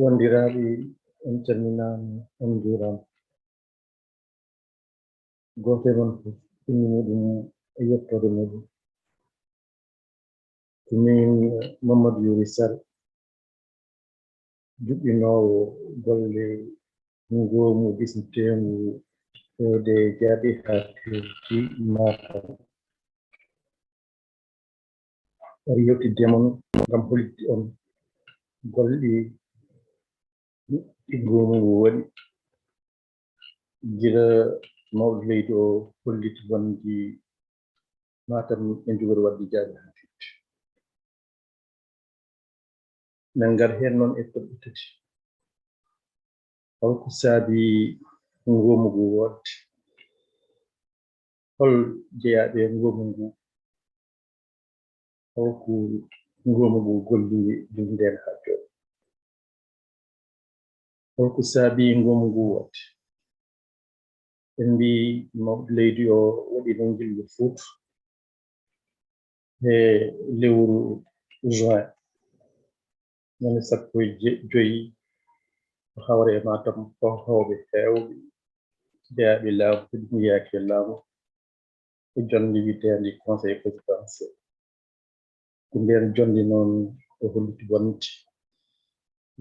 wondiraaɓe en calminaama on njuuraama gooto e mon fof inni muɗum e yettode muɗum ko min Mamadou Yuri Sall juɓɓinoowo golle ngoomu bisneteengu fewde jaaɓe haadtirde Matam wari yewtidde mon ngam hollitde on golle ɗi ngoomu ngu waɗi gila mawɗo leydi o holliti wonde Matam e njogori wadde jaaɓe haadtirde min ngar heen noon e toɓɓe tati holko saabi ngoomu ngu woodde hol jeyaaɓe ngoomu ngu holko ngoomu ngu golli ndeen haa jooɗi holko saabi ngoomu ngu woodde en mbi mawɗo leydi o waɗi no ngilngu Fouta e lewru juin ñande 15 ko hawre e Matam hawɓe heewɓe jeyaaɓe laamu ko ɗum yaaki e laamu e jonde witeende conseil présidentiel ko ndeen jonde noon o holliti wonde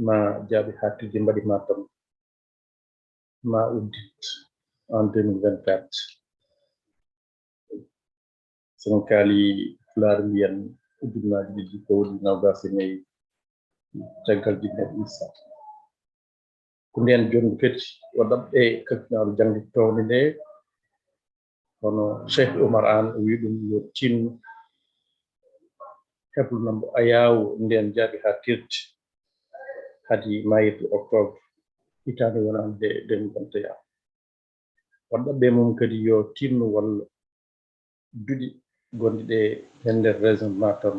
ma jaaɓe haadtirde mbaɗi Matam ma uddit en 2024 sen kaali Pulaar mbiyen udditnaaji ɗiɗi ko waɗi nogas e nayi caggal jinneɗe Issa ko ndeen jonde kadi o ɗaɓɓe kakkinaaɗo jangde towde nde hono Cheikh Oumar Anne o wi ɗum yo tinno heblunambo ayawo ndeen jaaɓe haadtirde hadi mayirde octobre hitaande wonande 2021 o ɗaɓɓe mum kadi yo tinno walla duɗi gonɗi ɗe e nder région Matam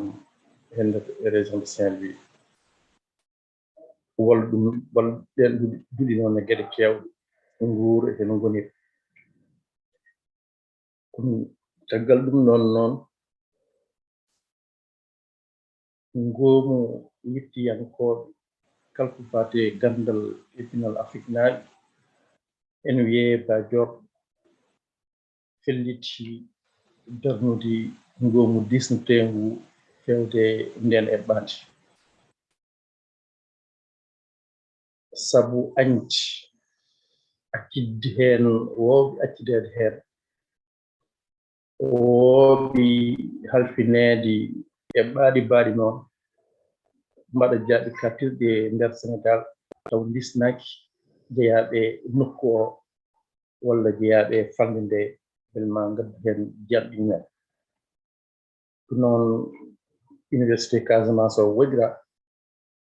e nder région de Saint-Louis walla ɗum walla ɗen duɗi noon e geɗe keewɗe nguuro e no ngoniri caggal ɗum noon ngoomu yettiyankooɓe kala ko faati e gandal e pinal Afrique naaɓe ene wiyee Badior felliti darnude ngoomu disneteengu fewde ndeen eɓɓaande sabu añde accidde heen woowɓe accideede heen woowɓe halfineede e baaɗi noon mbaɗa jaaɓe haadtirde e nder Sénégal taw disnaaki jeyaaɓe nokku o walla jeyaaɓe falde nde belma ngaddu heen jalɗi men ko noon Université Casamance o woɗira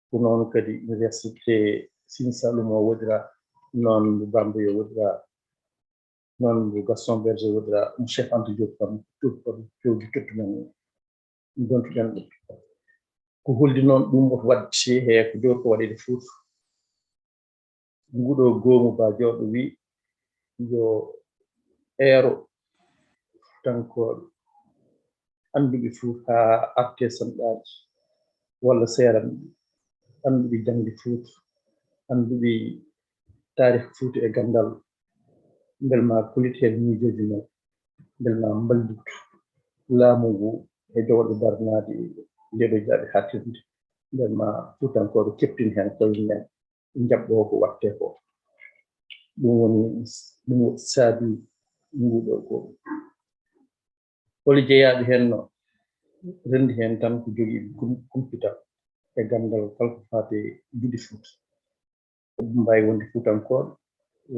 ko noon kadi Université Sine Saloum o woɗira noon mbo Bambey o woɗira noon mbo Gaston Berger woɗira ɗum Cheikh Anta Diop kam fewji tottumen dontuɗen ɗum ko holdi noon ɗum woto wadde he ko jogori ko waɗede Fouta nguɗo goomu Badiorɗo wi yo eero Fuutankooɓe annduɓe Fouta haa arte sanɗaaji walla seeran annduɓe jangde Fouta annduɓe taarih Fouta e gandal mbel ma kolit heen miijooji men mbel ma mballitu laamu ngu e jogorɗo darnaade ndeɗo jaaɓe haadtirde mbel ma Fuutankooɓe keptin heen koye men jaɓɓoo ko waɗtee ko ɗum woni saabi nguɗo goo holi jeyaaɓe heen no renndi heen tan ko jogii kumpita e gandal kala ko faati juɗi Fouta ɗum mbaawi wonde Fuutankooɓe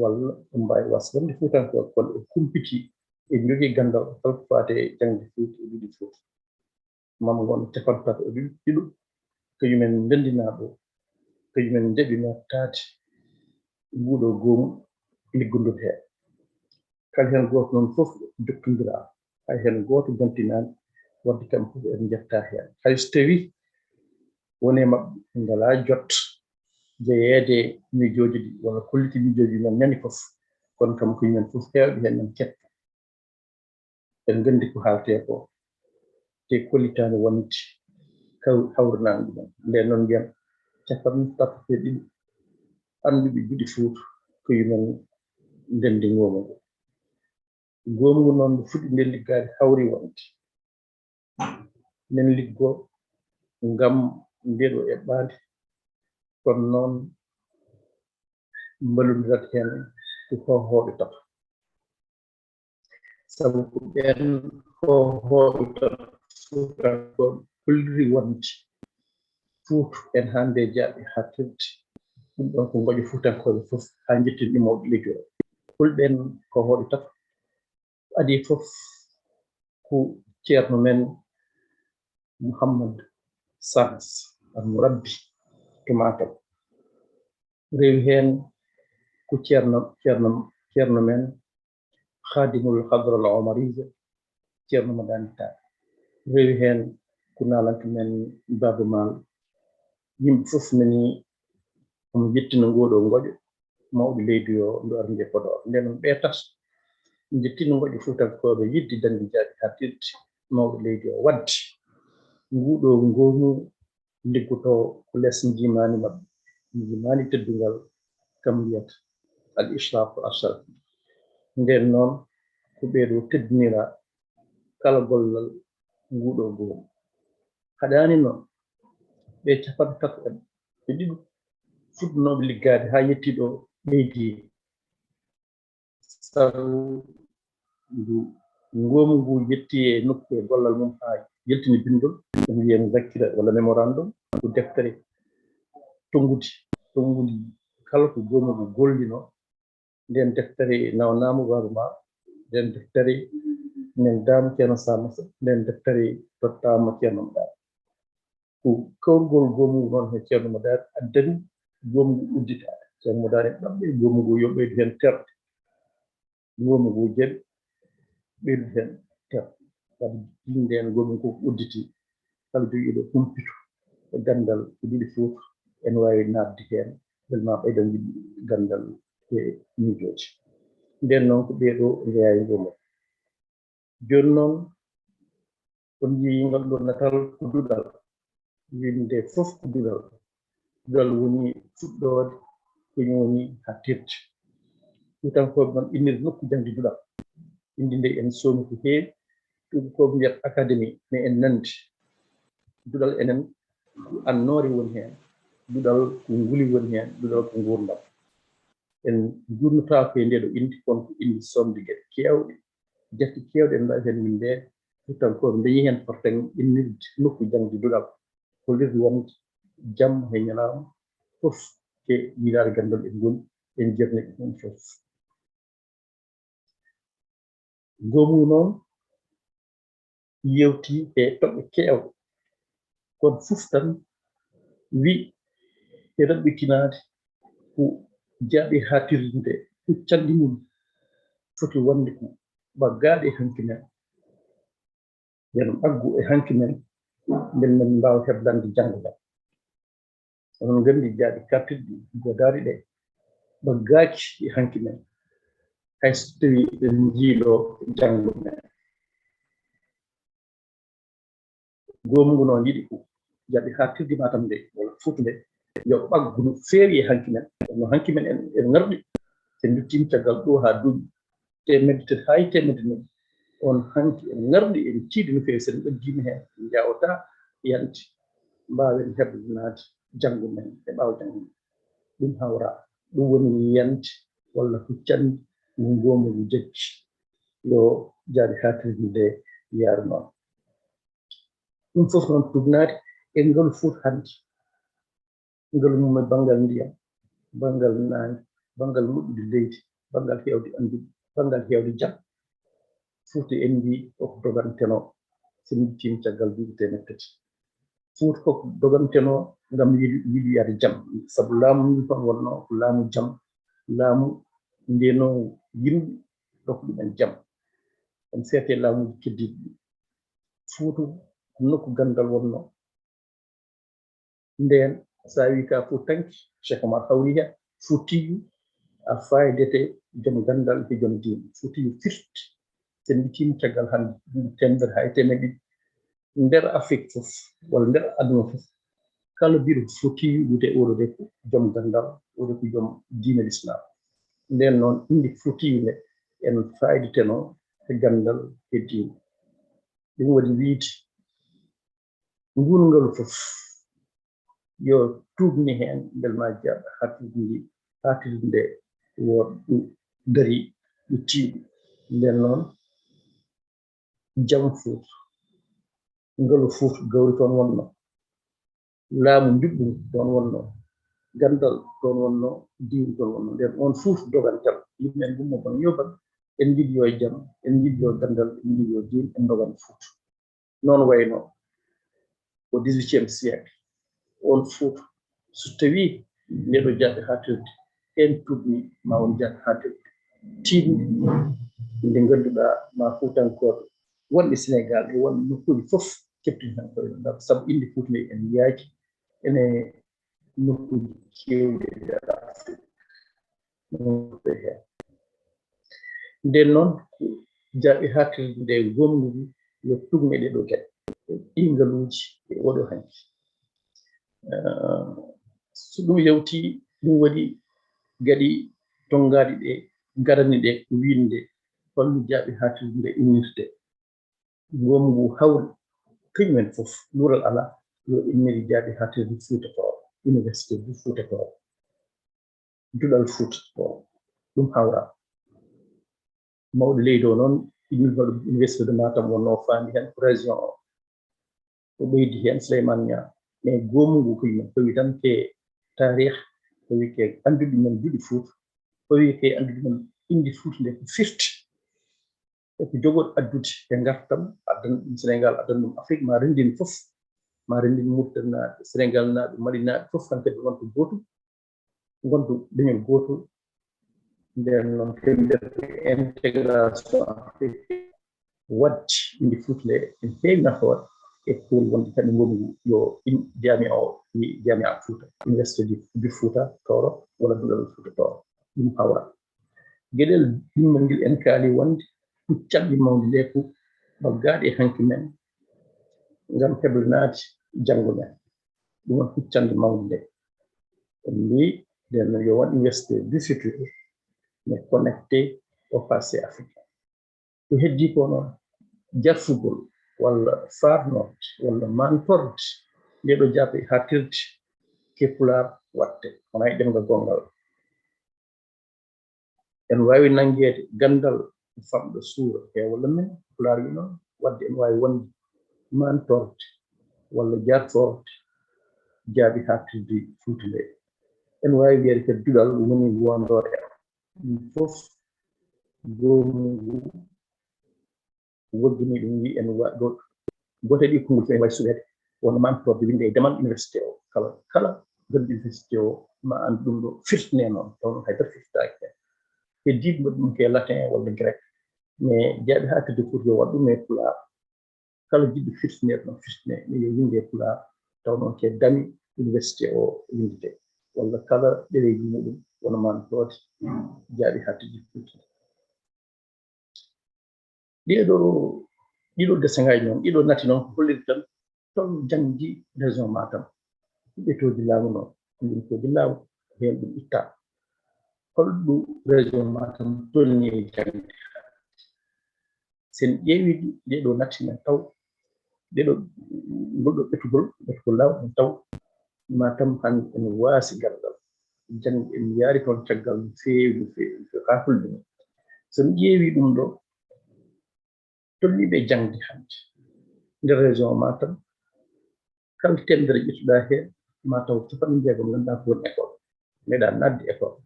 walla ɗum mbaawi was wonde Fuutankooɓe kono ɓe kumpiti e jogii gandal kala ko faati e jangde Fouta e juɗi Fouta mama ngon capanɗe tati e ɗiɗo kañumen ndenndinaa ɗo kañumen ndeɓi mooftaade nguɗo goomu liggondol heen kala heen gooto noon fof jokkonndiraa hay heen gooto gontinaani wadde kamɓe fof en njettaa heen hay so tawii woni e maɓɓe ngalaa jot jeyeede miijooji ɗi walla kolliti miijooji men ñande fof kono kam kañumen fof heewɓe heen en ketta en nganndi ko haaletee ko te kollitaani wonde hawrinaani ɗumen ndeen noon mbiyan capanɗe tati e ɗiɗi anduɓe juɗi Fouta ko yumen ndendi ngoomu ngu noon ndu fuɗɗi nden liggaade hawri wonde nen liggoo ngam ndeɗo eɓɓaande kono noon mballodirat heen ko hohooɓe tata sabu ko ɓen hohooɓe tata Fuutankooɓe kolliri wonde Fouta en hannde jaaɓe haattirde ɗum ɗon ko ngoƴo Fuutankooɓe fof haa jettin ɗimooɓe leydi o fulɓen hohooɓe tata adi fof ko ceerno men Mouhammad Sans mo rabbi to Matam rewi heen ko ceerno men khadimul hadra al omariya ceerno Madani Tall rewi heen ko naalanke men Baba Mal yimɓe fof nani omo yettina ngoɗo ngoƴo mawɓe leydi o ndo arnde Podor nden noon ɓe tata jettina ngoƴo Fuutankooɓe yidde dañde jaaɓe haattirde mawɓe leydi o wadde nguɗo ngoomu liggotoo ko less njimaani maɓɓe njimaani teddungal kam wiyata al ishrafu ashar nden noon ko ɓeeɗo teddinira kala gollal nguɗo ngoomu haɗaani noon ɓe capanɗe tati en ɓe ɗiɗi fuɗɗinooɓe liggaade haa yettii ɗo ɓeydi sabu ndu ngoomu ngu yetti e nokku e gollal mum haa yaltini bindol ɗum wiyen zakira walla mémorandum ko deftere tonngudi kala ko goomu ngu gollino nden deftere nawnaama Baba Mal nden deftere nen daamu ceerno Samassa nden deftere tottaama ceerno Madani ko kawrugol goomu ngu noon he ceerno Madani addani goomu ngu udditaade ceerno Madani ɗaɓɓe goomu ngu yo ɓeydu heen terɗe goomu ngu jaɓi ɓeydu heen terɗe sabu nden goomu ngu udditii kala jogiiɗo humpito e gandal ko ɗiɗi Fouta ene waawi naatde heen tellement ɓeydan yimɓe gandal e miijooji nden noon ko ɓeeɗo njeeyaani ngoomu jooni noon on njiyii ngal ɗo natal ko duɗal winde fof ko duɗal woni fuɗɗoode ko woni haattirde Fuutankooɓe noon innirde nokku jangde duɗal indi nde en soomi ko heewi ɗum ko mbiyata académie mais en nandi duɗal enen annoore woni heen duɗal ko nguli woni heen duɗal ko nguurdam en jurnotaako e ndeɗo indi kono ko indi somde geɗe keewɗe defte keewɗe en mbawi heen windeede Fuutankooɓe dañii heen forten innirde nokku jangde duɗal ko lirde wonde jamma e ñalaama fof e yiɗaade gandal e ngoni en jerni ɗum fof ngoomu noon yewtii e toɓɓe keewɗe kono fof tan wi e raɓɓitinaade ko jaaɓe haattirde nde huccande mum foti wonde ko ɓaggaaɗe e hanki men yen ɓaggu e hanki men mbele men mbaawa heɓlande janngo jam onon nganndi jaaɓe haattirɗe godaari ɗe ɓaggaaki e hanki men hay so tawii en njiiɗoo janngo men goomu ngu noon yiɗi ko jaaɓe haattirde Matam nde walla Fouta nde yo ɓaggu no feewi e hanki men no hanki men en ngarɗi so en duttiima caggal ɗo haa duuɓi temedde tati haa e temedde nayi on hanki en ngarɗi en tiiɗi no feewi so en ɓaddiima heen en njawataa yante mbaawen heɓlanaade janngo men e ɓaawo janngo men ɗum hawraa ɗum woni yiyande walla huccande no ngoomu ngu jaggi yo jaaɓe haattirde nde yaaru noon ɗum fof noon tubnaade e ngalu Fouta hannde ngalu mum e banngal ndiyam banngal naange banngal moƴƴude leydi banngal heewde anndude banngal heewde jam Fouta en mbii koko dogantenoo so en duttiima caggal duuɓi temedde tati Fouta koko dogantenoo ngam yiɗoyaade jam sabu laamu ndu toon wonnoo ko laamu jam laamu ndenoo yimɓe dokka ɗumen jam en seetee laamuuji keddiiɗi ɗi Fouta nokku gandal wonnoo ndeen so a wii ka Foutanke Cheikh Omar hawrii heen Foutiyu a faydete jom gandal e jom diine Foutiyu firti so en duttiima caggal hannde duuɓi temedere haa e temedde ɗiɗi nder Afrique fof walla nder aduna fof kala biɗo foti wude oɗo de ko joom gandal oɗo ko joom diine l'islam nden noon indi fotiinde en fayditeno e gandal e diine ɗum waɗi wiide ngurngal fof yo tuubni heen mbel ma jaɓa haatirde nde woɗɗu dari ɗo tiiɗi nden noon jam Fouta ngalu Fouta gawri toon wonno laamu juɓɓum toon wonno gandal toon wonno diine toon wonno nden on Fouta dogantal yimɓe en gummo bon yoban en jiɗi yo jam en jiɗi yo gandal en jiɗi yo diine en dogan Fouta noon wayno au 18e siècle on Fouta so tawi ndeɗo jaaɓe haatirde en tuubni ma won jaaɓe haatirde tiiɗni nde ngannduɗa ma Fuutankoɓe wonɓe Sénégal e wonɓe nokkuji fof keɓtini tan koye ɗum sabu inde Fouta nde en yaaji ene nokkuji kewɗi e nder Afrique nden noon jaaɓe haatirde nde gomngu yo tugni ɗeɗo geɗe ɗi ngaluuji e oɗo hanki so ɗum yewti ɗum waɗi gaɗi tongaɗi ɗe garani ɗe ko wiinde holno jaaɓe haatirde nde innirte gomngu hawri kañumen fof luural ala yo inniri jaaɓe haatirde Fouta Tooro Université du Fouta Tooro duɗal Fouta Tooro ɗum hawra mawɗo leydi o noon Université de Matam wonno faandi hen ko région o o ɓeydi hen Souleymane Niang mais gomngu kañumen fawi tan ke tarih fawi ke anndude men juɗi Fouta fawi ke anndude men indi Fouta nde ko firti eko jogoɗo addude e ngartam addana ɗum Sénégal addana ɗum Afrique ma renndin fof ma renndin Mauritanie Sénégal naaɓe Mali naaɓe fof tan kadi wonto gootum gonto leñol gootol nden noon kemmbirde intégration afrique wadde indi Fouta nde en heewi nafoore e pour wonde kadi gomngu yo Jami'a o wi Jami'a Fouta Université du Fouta Tooro walla duɗal Fouta Tooro ɗum hawra gueɗel ɗimmel ngel en kaali wonde huccanɗi mawde nde ko baggaaɗe e hanki men ngam heblanaade janngo men ɗum woni huccanɗe mawde nde en mbi nden yo waɗ Université du futur mais connecté au passé africain ko heddi ko noon jarfugol walla farnode walla mantorde ndeɗo jaaɓe haatirde ke Pulaar watte wona e ɗemgal gongal en waawi nangeede gandal famɗo suura e walla men Pulaar wi noon wadde en waawi wonde mantorde walla jartorde jaaɓe haatirde Fouta nde en waawi wiyeede kadi duɗal woni wondoore ɗum fof gomngu woggini ɗum wi en ɗo gote ɗi konngol fof en wawi suɓede wonno mantorde winde e demal université o kala gandi université o ma andu ɗum ɗo firtine noon taw noon haydara firtitaki hen heddiɓe mbaɗi ɗum ke latin walla grec mais jaaɓe haatirde Fouta yo waɗ ɗum e Pulaar kala jiɗɗo firtinede noon firtine mais yo winde e Pulaar taw noon ke dami université o windete walla kala ɗereji muɗum wona mantode jaaɓe haatirde Fouta ɗiɗo desengaji noon ɗiɗo natti noon ko holliri tan tol jangdi région Matam ɓetoji laamu noon ɗumtoji laamu hen ɗum itta holɗo région Matam tolni e jangde sen ƴeewi ɗeɗo natti men taw ɗeɗo goɗɗo ɓetugol laamu en taw Matam hande ene waasi gandal jangde en yaari toon caggal no feewi ha hulɓe men so mi ƴeewi ɗum ɗo tolniɓe jangde hande nder région Matam kala temedere ƴettuɗa heen mataw capanɗe jeegom ganduɗa ko woni école meeɗa nadde école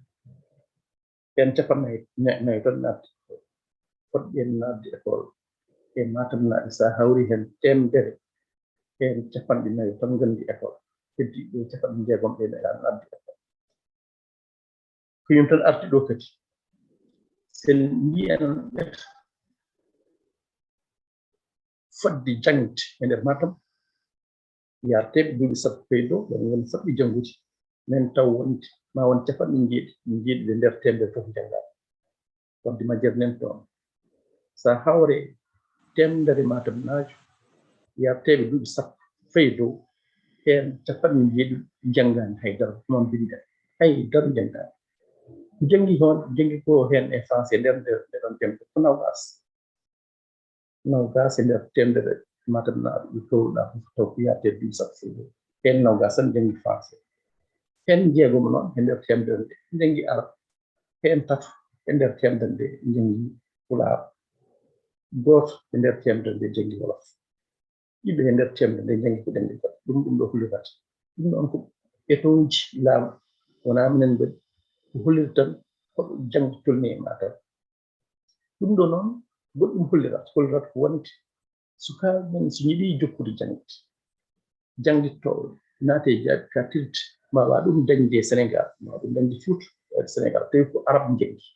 ɓen capannayi tan nadde poɗɗen nadde école e Matam naaɓe sa hawri hen temedere hen capanɗe nayi tan gandi école heddi ɓe capanɗe jeegom ɓe meeɗa nadde école ko yum tan arti ɗo kadi sen mbiyen ɓeta fodde jangde e nder Matam yarteɓe duuɓi sappo e dow ɓen woni faɗɗi janngude men taw wonde ma won capanɗe jeeɗiɗi e nder temedere fof janngaɓe wadde majjere nen toon sa hawre temedere Matam naajo yarteɓe duuɓi sappo fayi dow heen capanɗe jeeɗiɗi janngani haydara noon binde haydara janngani jangi hon jangi ko hen e français nder ɗon tembe ko nawgas e nder temedere matam naaɓe ɗi towɗa fof taw ko yiyate duuɓi sappo hen nawgas tan jangi français hen jeegom noon e nder temedere nde jangi arab hen tato e nder temedere nde jangi pulaar goto e nder temedere nde jangi wolof ɗiɓe e nder temedere nde jangi ko ɗemɗe goɗɗe ɗum ɗo hullirata ɗum ɗon ko étoji laamu wona minen mbaɗi ko holliri tan hoɗo jangde tolni e matam ɗum ɗo noon goɗɗum hollirata ko wonde sukaaɓe men so yiɗi jokkude jangdittoɓe naate jaaɓe haadtirde mbawa ɗum dañde Sénégal mbawa ɗum dañde Fouta e Sénégal tawi ko arab jangi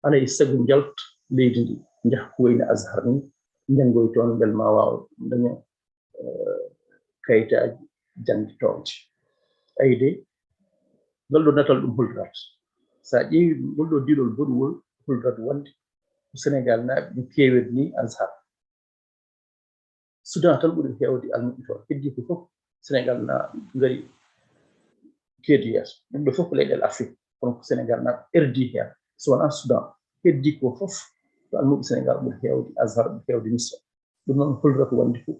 alay sago jalta leydi ndi jaha ko wayno Azhar ni janngoy toon bel ma waw daña kayitaji jangditowde ayi de ngal ɗo natal ɗum hollirata sa ƴeewi ngol ɗo diɗol boɗuwol hollirata wonde ko Sénégal naaɓe ɗum keewiri ni Azhar Soudan tan ɓuri heewde almuɓe toon heddi ko fof Sénégal naaɓe ngari keedi yeeso ɗum ɗo fof ko leyɗele Afrique kono ko Sénégal naaɓe erdi heen so wona Soudan heddi ko fof ko almuɓe Sénégal ɓuri heewde Azhar ɓuri heewde Misra ɗum noon hollirata wonde ko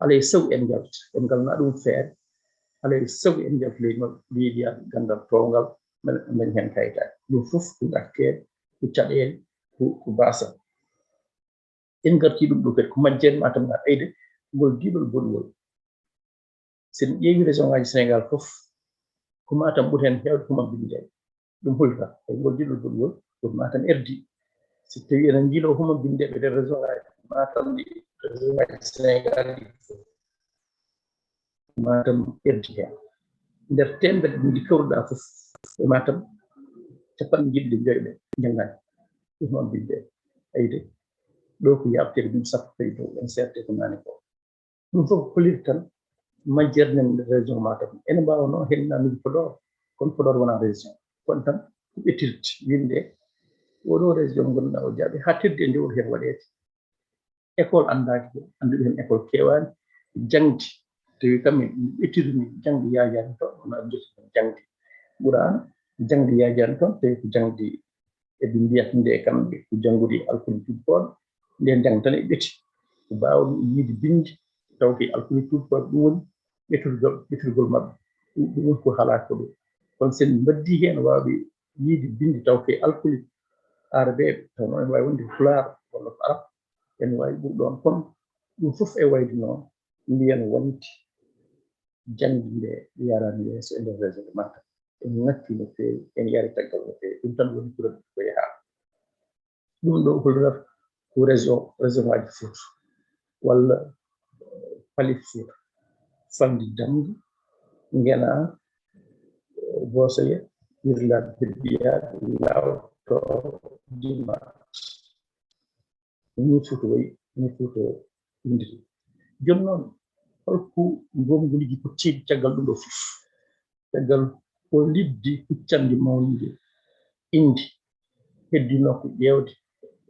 alay sago en jalta en ngalna ɗum feere alay sago en jalta leydi yaade gandal towngal men hen kayitaji ɗum fof ko ngakkede ko caɗele ko basa en garti ɗum ɗo kadi ko majjere Matam naaɓe ɓeyde ngol diɗol boɗuwol sen ƴeewi région ngaji Sénégal fof ko Matam ɓuri hen heewde ko mabbinde ɗum hollirata e ngol diɗol boɗuwol ko Matam erdi si tawi enen jiilo ko mabbindeɓe nder région ngaji Matam ɗi région ngaji Sénégal ɗi Matam erdi hen nder temedere ɗi kawruɗa fof e Matam capanɗe jeeɗiɗi e joyyi ɓe janggani ɗum mabbinde ayde ɗo ko yabtere duuɓi sappo tawi dow en serde ko nani ko ɗum fof holliri tan majjere men région Matam ene mbawno hen nanude Podor kono Podor wona région kono tan ko ɓettirde winde oɗo région gonɗa o jaaɓe haadtirde e nde woni hen waɗede école andaki ɗo anduɓe hen école kewani jangde tawi kamɓe ɓettirni jangde yajani toon wona jotti jangde ɓuurano jangde yajani toon tawi ko jangde eɓe mbiyata nde kamɓe ko janngude alkoli tubkoɓe nden jangde tan e ɓeti ko mbawɗo yiide binde taw koye alkoli tubkoɓe ɗum woni ɓetirgol maɓɓe ɗum woni ko haalaka ɗo kono sen mbaddi hen wawɓe yiide binde taw koye alkoli arabeɓe taw noon ene wawi wonde pulaar walla ko arab ene wawi ɓuur ɗon kono ɗum fof e wayde noon mbiyen wonde jangde nde yarani yeeso e nder région de Matam en ngakki no fewi en yaari caggal no fewi ɗum tan woni kuural ko yaha ɗum ɗo hollirata ko région ngaji Fouta walla pali Fouta famde damde ngena Bosoye Irlande Beddiyaɓe lawto dimanche ni Fouta wayi ni Fouta winditi joni noon holko gomgoliji pottiɗi caggal ɗum ɗo fof caggal ko liddi huccande mawnude indi heddino ko ƴeewde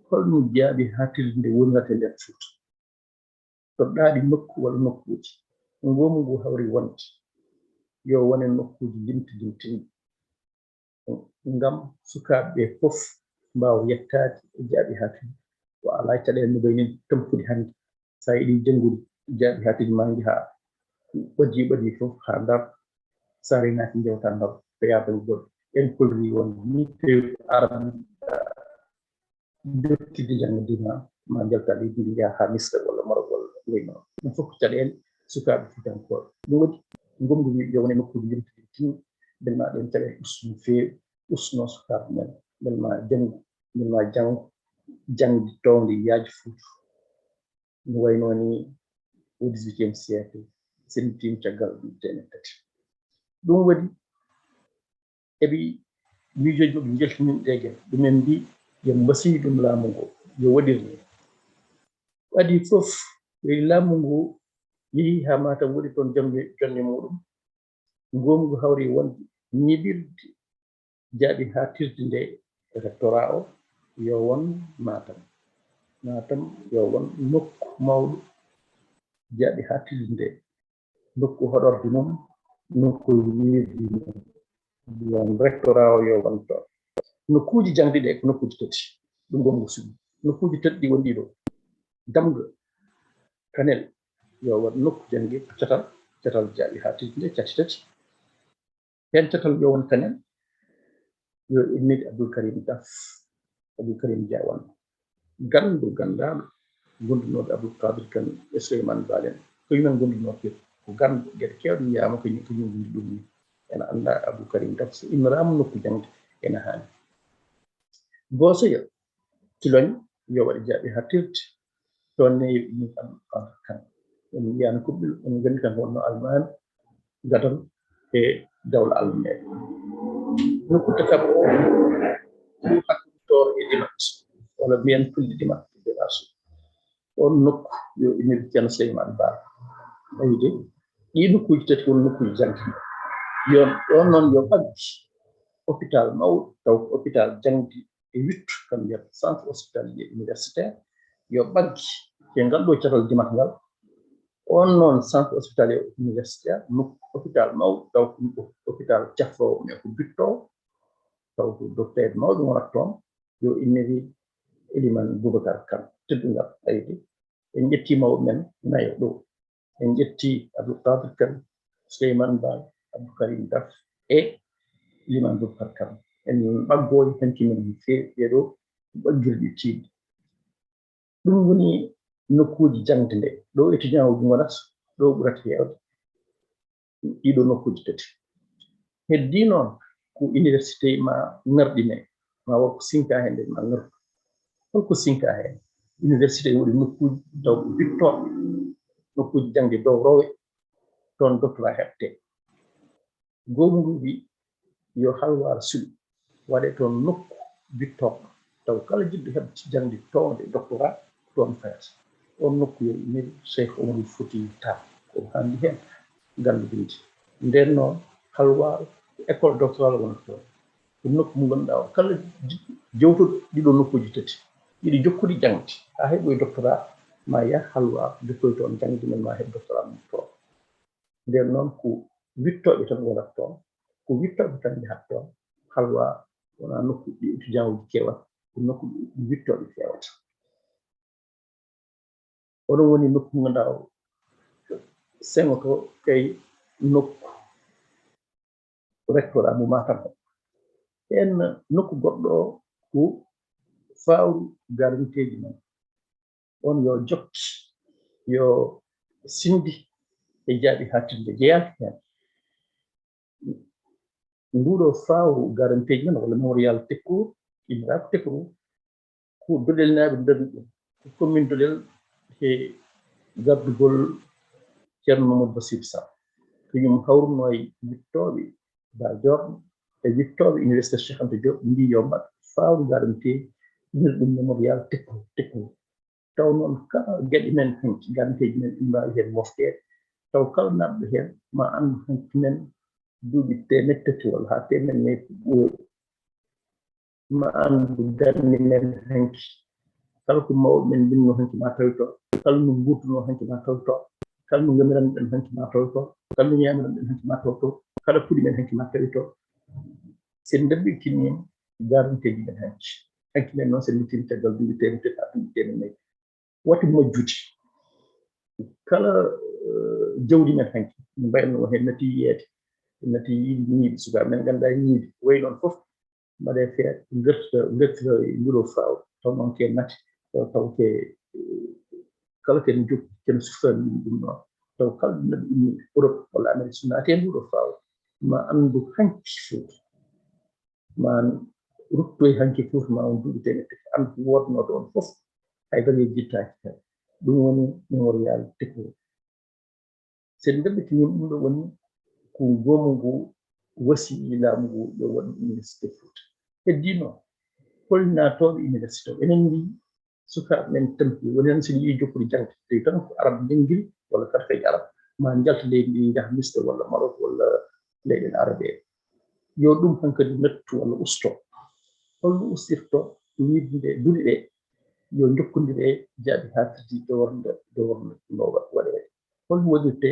holno jaaɓi haadtirde nde wonirata e nder Fouta to ɗaaɗi nokku walla nokkuji ngommu ngu hawri wonde yo wone nokkuji limtiniɗi ngam sukaaɓe ɓe fof mbawa yettade e jaaɓi haadtirde o ala caɗele no bayni tampude hannde sa yiɗi janngude jaaɓi haadtirde ma jaha ɓadi fof ha Ndar sa renaki jewta Ndar to yabal goɗɗo en kolri wonde ni tawi aran jottide jangde ma jalta leydi ndi jaha ha Misra walla Maroc walla wayno ɗum fof ko caɗele sukaaɓe Fuutankoɓe ɗum waɗi ngomdu wi yo wone nokkuji limtiniɗi timmi bel ma ɗen caɗele ustu no fewi usno sukaaɓe men bel ma janggo jangde towde yaaji Fouta no wayno ni au 18e siècle sen tim caggal temeɗɗe tati ɗum waɗi eɓe miijoji maɓe jaltinin ɗe gueɗe ɗumen mbi yo mbasiy ɗum laamu ngo yo waɗir ni adi fof laamu ngu yeehi ha Matam waɗi toon jonde muɗum ngomgu hawri wonde ñiɓirde jaaɓi haadtirde nde rectorat o yo won Matam yo won nokku mawɗo jaaɓi haadtirde nde nokku hoɗorde mum nokku wiirdi mum yon rectorat o yo won toon nokkuuji jangde ɗe ko nokkuuji tati ɗum gongo suɓi nokkuuji tati ɗi woni ɗiɗo damga kanel yo won nokku jange catal jaaɓi haattirde nde cati tati hen catal yo won kanel yo innide Abdoul Karim Daf Abdoul Karim Diawan gandu gandaɗo gondunoɓe Abdoul Kadir Kane e Souleymane Balen ko yumen gondunoɓe ko gandu gueɗe kewɗe wiyama ko ñugundi ɗum ni ene anda Abdoul Karim Daf so innirama nokku jangde ene haani goosoyo Tiloñ yo waɗe jaaɓi haattirde toon ne yo inni Abdoul Kadir Kane en mbiyano kuɓɓe en gandi tan wonno almami gadon e dawla almeɓe nokku tataɓo o hakkutoro e dimat walla mbiyen fulde dimat fédération on nokku yo innide Ceerno Souleymane Ba ayide ɗi nokkuji tati won nokkuji jangde yon ɗon noon yo ɓaggi hôpital mawɗo taw ko hôpital jangdi e wittu kam mbiyata centre hospitalier universitaire yo ɓaggi e ngal ɗo catal dimat ngal on noon centre hospitalier universitaire nokku hôpital mawɗo taw ko hôpital cafrowo mais ko bittowo taw ko docteur mawɗo wonata toon yo inniri Elimane Boubacar Kane teddungal ayde en ƴetti mawɓe men nayo ɗo en ƴetti Abdoul Kadir Kane Souleymane Ba Abdoul Karim Daf e Elimane Boubacar Kane en ɓaggoji hanki men no feewi ɗeɗo ɓaggirɗi tiiɗi ɗum woni nokkuji jangde nde ɗo étudiant uji gonata ɗo ɓurata heewde ɗiɗo nokkuji tati heddi noon ko université ma ngarɗine ma wonko sinka hen nde ma ngardu holko sinka hen université woɗi nokkuji taw bittoɓe nokkuji jangde dow rowe toon doctorat heɓte goomu ngu wi yo halwar suuɗi waɗe toon nokku bittoɓe taw kala jiɗɗo heɓde jangde towde doctorat toon fayata on nokku yo inniri Cheikh Oumar Foutiyou Tall ko handi hen gandu bindi nden noon halwar école doctoral wonata toon ko nokku mo ganduɗa o kala jiɗɗo jewtuɗo ɗiɗo nokkuji tati ɗiɗi jokkuɗi jangde ha heɓoye doctorat ma yah halwar jokkoye toon jangde men ma heɓ doctorat mum toon nden noon ko wittoɓe tan wonata toon ko wittoɓe tan jahata toon halwar wona nokku ɗi étudiant uji kewata ko nokku ɗi wittoɓe kewata oɗon woni nokku mo ganduɗa o sengo to kay nokku rectorat mo Matam en nokku goɗɗo o ko fawru garanteji men on yo jokki yo sindi e jaaɓi haattirde jeyaka hen nguɗo fawru garanteji men walla mémorial tekkour inniraka tekkour ko doɗel naaɓe darni ɗum ko commune doɗel e gardugol Ceerno Mamadou Bassir Sall kañum hawruno e wittoɓe Badiorno e wittoɓe université Cheikh Anta Diop mbi yo mbaɗ fawru garanteji innir ɗum mémorial tekkour taw noon kala gueɗe men hanki garanteji men ɗi mbawi hen moftede taw kala naɓɗo hen ma andu hanki men duuɓi temeɗɗe tati walla ha temen nayyi ko ɓooyi ma andu darni men hanki kala ko mawɓe men binno hanki ma tawi toon kala no gurduno hanki ma tawi toon kala no gamiranɗen hanki ma tawi toon kala no ñamiranɗen hanki ma tawi toon kala puɗi men hanki ma tawi toon sen dabɓittini garanteji men hanki men noon sen mittini caggal duuɓi temeɗɗe tati ha duuɓi temen nayyi wati majjude kala jawdi men hanki no mbayatno hen nati yiiyede nati yiide ñiiɓe sukaɓe men ganda ñiiɓe wayi noon foof mbaɗe feere gertira e nguɗo fawru taw noon ke nati taw ke kala ken jokki ken sufani ɗum ɗon taw kala neɗɗo inni Europe walla Amérique so naati e nguɗo fawru ma andu hanki Fouta ma ruttoye hanki Fouta ma on duuɓi temeɗɗe tati andu ko wodno ɗon foof haydara jittaki hen ɗum woni mémorial tekkour sen dabɓitini ɗum ɗo woni ko goomu ngu wasi laamu ngu yo waɗi université Fouta heddi noon hollinaatoɓe université o enen mbi sukaɓe men tampi woni hen sen yii jokkude jangde tawi tan ko arabe janggiri walla karfeje arabe ma jalta leydi ndi jaha Misra walla Maroc walla leyɗele arabe yo ɗum hankkadi nattu walla usto holno ustirto wiide nde duuɗe ɗe yo jokkodire jaaɓi haattirde dowornde no waɗede holno waɗirte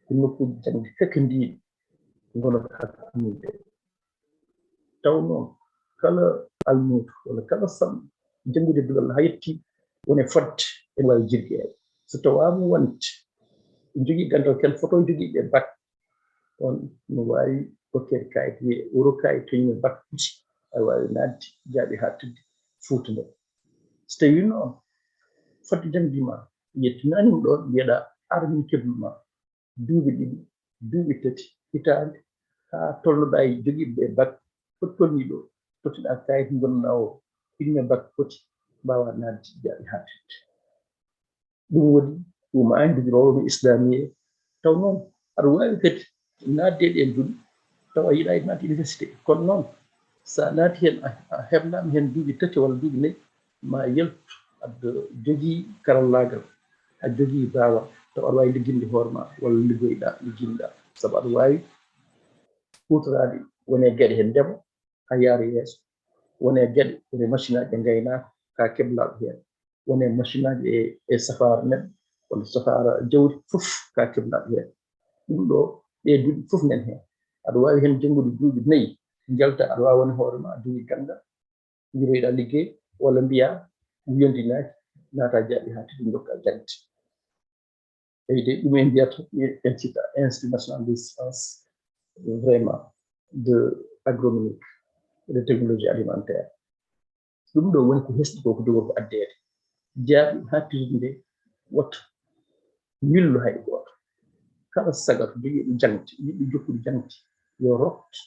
ko nokkuuji jannde kakandiiɗi ngonata hakkunde taw noon kala almuudo walla kala samɗo janngude dugal haa yetti woni fodde ene waawi jirgeede so tawaama wonde jogii gandal ken foto jogii ɓe bac on no waawi hokkeede kayit wiye wuro kayit toñi bac puti aɗa waawi naatde jaaɓe haattirde Fouta nde so tawii noon fodde janndiima yettinaanima ɗoon mbiyeɗa armin kebluma duuɓi ɗiɗi duuɓi tati hitaande haa tolnoɗaa e jogiiɓe ɓe bac foti tolnii ɗo totiɗaa kayit ngonnaa o ɗimme bac foti mbaawa naatde jaaɓe haattirde ɗum woni ɗum andiroowo islamie taw noon aɗa waawi kadi naatde ɗen duuɓi taw a yiɗaa naatde université kono noon so a naati heen a heɓnaama heen duuɓi tati walla duuɓi nayi ma yaltu aɗa jogii karallaagal a jogii baawal taw aɗa waawi ligginde hoore ma walla liggoyɗaa ligginɗaa sabu aɗa waawi huutoraade woni e geɗe heen ndema a yaara yeeso woni e geɗe woni machine aji ɗe ngaynaaka ka keblaaɗo heen woni e machine aji e safaara neɗɗo walla safaara jawdi fof ka keblaaɗo heen ɗum ɗo ɗe duuɓi fof nan heen aɗa waawi heen janngude duuɓi nayi njalta aɗa waawi woni hoore ma a jogii gannda ngiroyɗaa liggey walla mbiyaa wiyondi naati naataa jaaɓe haattirde dokka jagde eyi de ɗum en mbiyata Institut national des sciences vraiment de agronomique et de technologie alimentaire ɗum ɗo woni ko hesɗi ko dogor ko addeede jaaɓe haattirde nde woto willu hay gooto kala sagata jogiiɗo jangde yiɗi jokkude jangde yo rokte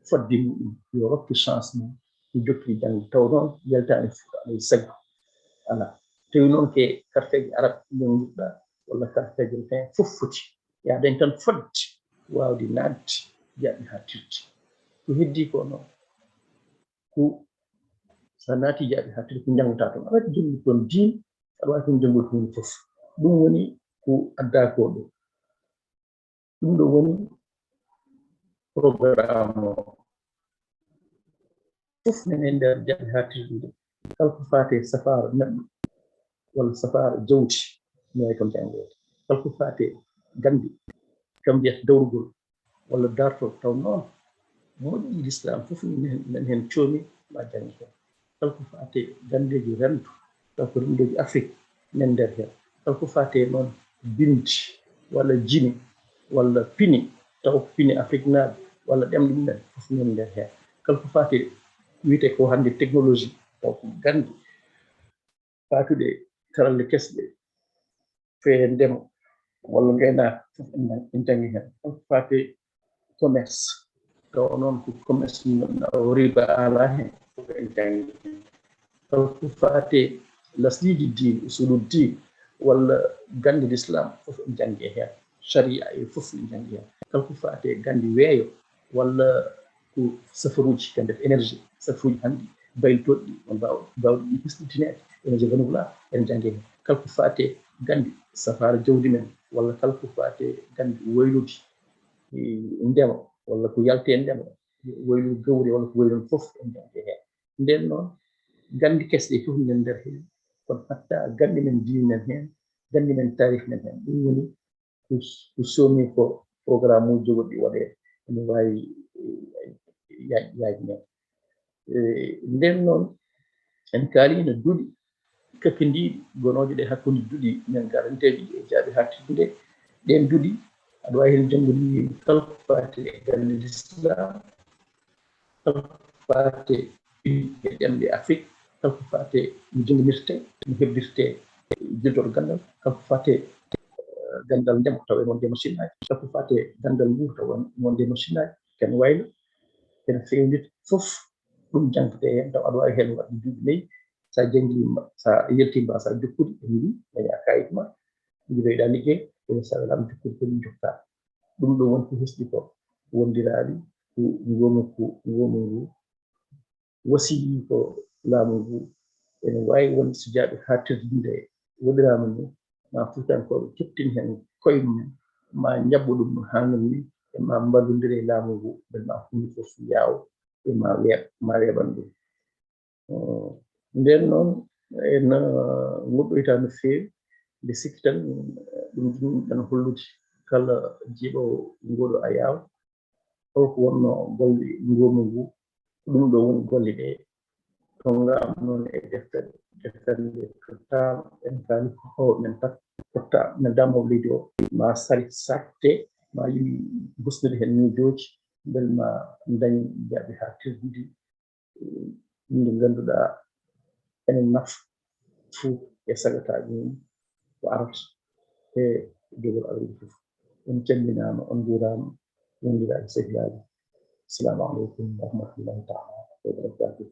fodde muɗum yo rokte chance mum yo jokkii jangde taw noon yaltaani Fouta aɗa sago alaa tawi noon ke karteeje arab ɗum njiɗɗaa walla karteeje fin fof foti yaaden tan fodde waawde naatde jaaɓe haattirde ko heddii ko noon ko so a naatii jaaɓe haattirde ko njanngataa toon aɗa waɗi janngude toon diine aɗa waawi toon janngude huunde fof ɗum woni ko addaa koo ɗoo ɗum ɗo woni programme o fof nene ndeer jaaɓe haattirde nde kala ko faati e safaara neɗɗo walla safaara jawdi mi wawi toon janngeede kala ko faati e gannde kam mbiyata dawrugol walla dartol taw noon moƴƴi l'islam fof nan heen coomi ma janngi heen kala ko faati e ganndeeji renndo taw ko renndoji Afrique nan ndeer heen kala ko faati e noon bindi walla jimi walla pini taw pini Afrique naaɓe walla ɗemɗe mumen fof nan ndeer heen kala ko faati e wiyetee ko hannde technologie taw ko gannde faatuɗe karalle kesɗe fee ndema walla ngaynaaka fof en janngi heen kala ko faati e commerce taw noon ko commerce o riba alaa heen fof en janngi heen kala ko faati e lasliiji diine usulu diine walla gannde l'islam fof en janngi heen sharia e fof en janngi heen kala ko faati e gannde weeyo walla ko safaruuji gannde énergie safaruuji hannde baylitoɗɗi on mbawɗi hisɗitineede énergie renouvelable en janngi heen kala ko faati e gannde safaara jawdi men walla kala ko faati e gannde waylude ndema walla ko yaltee ndema waylude gawri walla ko waylude fof en janngi heen nden noon gannde kesɗe fof nen ndeer heen kono hatta gannde men diine men heen gannde men tarih men heen ɗum woni ko soomii ko programme uji jogoɗɗi waɗeede ene waawi yaaji men nden noon en kaalii no duɗi kakkadiiɗi gonooje ɗe hakkunde duɗi men garanteeji e jaaɓe haattirde nde ɗen duɗi aɗa waawi heen janngude kala ko faati e gannde l'islam kala ko faati e ɗemɗe Afrique kala ko faati e no jannginirtee no heɓirtee jiltoɗo ganndal kala ko faati e ganndal ndema taw en wonde machine aji kala ko faati e ganndal nguur taw en wonde machine aji ken waylo ken feewnita fof ɗum jangtete heen taw aɗa waawi heen waɗde duuɓi nayi so a janngiima so a yaltii mbaasa jokkude e ndi dañaa kayit ma njiroyɗaa liggey ene so a welaama jokkude kadi njottaa ɗum ɗo woni ko hesɗi ko wondiraaɓe ko ngomu ngu wasiyii ko laamu ngu ene waawi wonde so jaaɓe haattirde nde waɗiraama ni ma Fuutankooɓe keɓtin heen koye mumen ma njaɓɓu ɗum no haaniri ni e ma mballonndira e laamu ngu mbele ma huunde fof yaawa e ma weeɓan ɗum nden noon en ngoɗɗoytaa no feewi nde sikki tan ɗum ɗan hollude kala jiiɗowo ngoɗo a yaawa holko wonno golle ngoomu ngu ɗum ɗo woni golle ɗe tongaama noon e deftere nde tottaama en kaali hoho men tan tottaama damowo leydi o ma sali sarte ma yimi gusnude hen miijooji bel ma dañ jaaɓe haadtirde ndi ngannduɗaa enen nafa fuu e sagataaji mum ko arata e jogol Allah fof on calminaama on njuuraama wondiraaɓe sehilaaɓe assalamu aleykum wa rahmatullahi taala wa barakatuh.